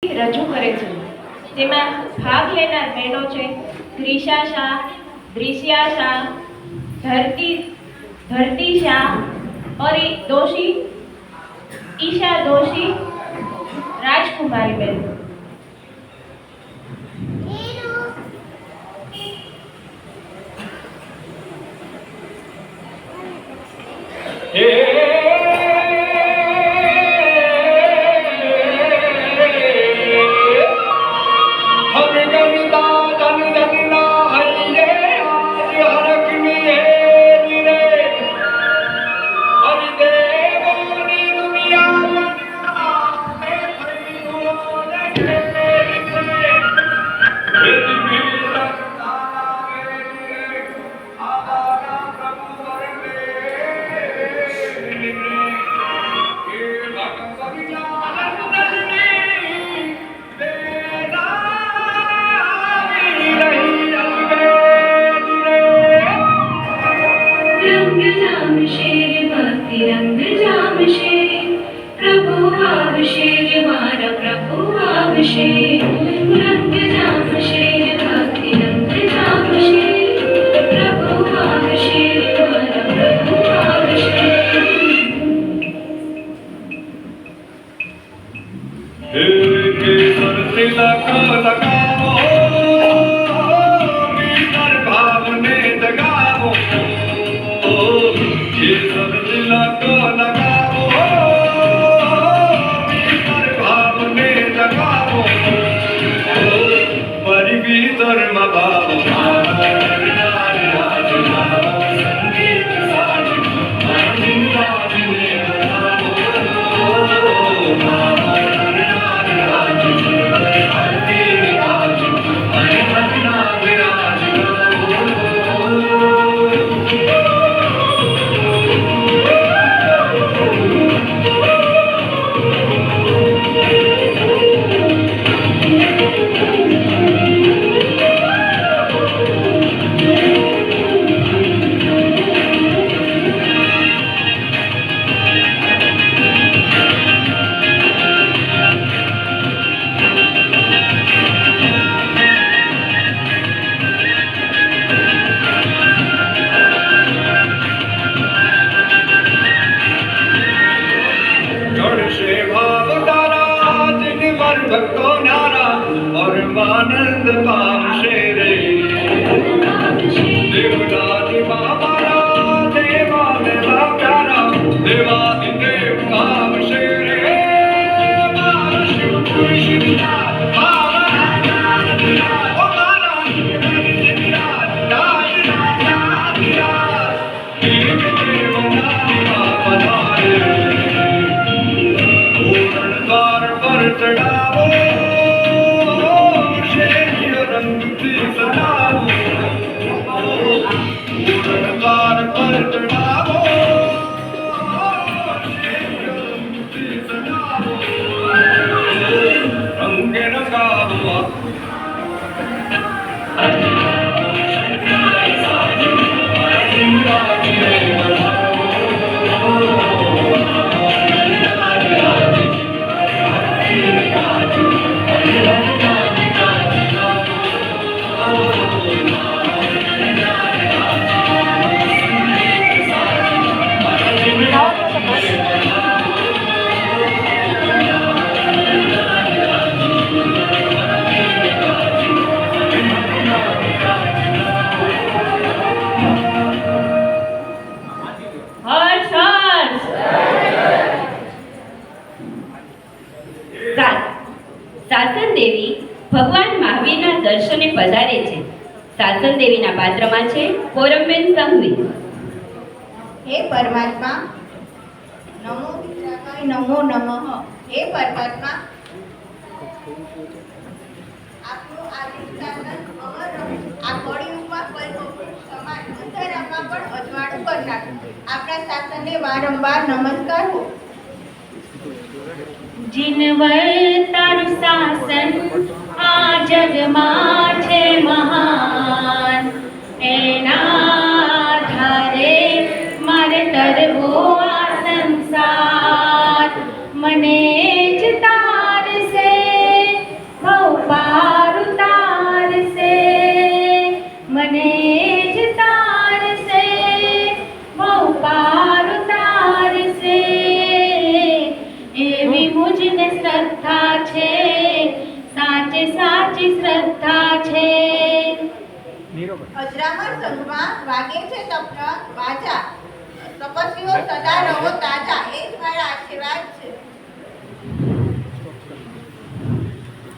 રજૂ કરે છે, જેમાં ભાગ લેનાર બહેનો છે ગ્રીશા શાહ, દ્રિશ્યા શાહ, धरती शाह और दोषी ईशा दोषी, राजकुमारी बहन। रंग जामशे प्रभु आवशे मारा प्रभु आवशे रंग जामशे भक्ति रंग जामशे प्रभु आवशे मारा प्रभु आवशे के सरते लगा लगाओ भीतर भाव ने जगाओ ये सरते लगा लगाओ भीतर भाव ने जगाओ परि भीतर भाव संगीत साज भक्तो नारा और आनंद पावशे रे देवदादी बाबारा देवा देवा प्यारा देवादि देव पावशे रे शिव शिवना चढ़ाओ शेर रंग की सजाओ पूर्णकार पर चढ़ाओ शेर रंग की सजाओ रंग रंगाओ સાસન દેવી ભગવાન મહાવીરના દર્શને પધારે છે. સાસન દેવીના પાત્રમાં છે કોરમબેન સંઘવી. હે પરમાત્મા, નમો વિતરાગાય નમો નમઃ. હે પરમાત્મા, આપનું આદિત્ય શાસન અમર આ કળિયુગમાં કલ્પવૃક્ષ સમાન અંધારામાં પણ અજવાળું કરી નાખ્યું. આપણા શાસનને વારંવાર નમસ્કાર હો. जिनवर तारु शासन आ जगમાં છે મહાન એના આધારે મારે તરવો આ સંસાર મને જ તારશે જ સાચી શ્રદ્ધા છે. અજરામર સંઘમાં વાગે છે તપન,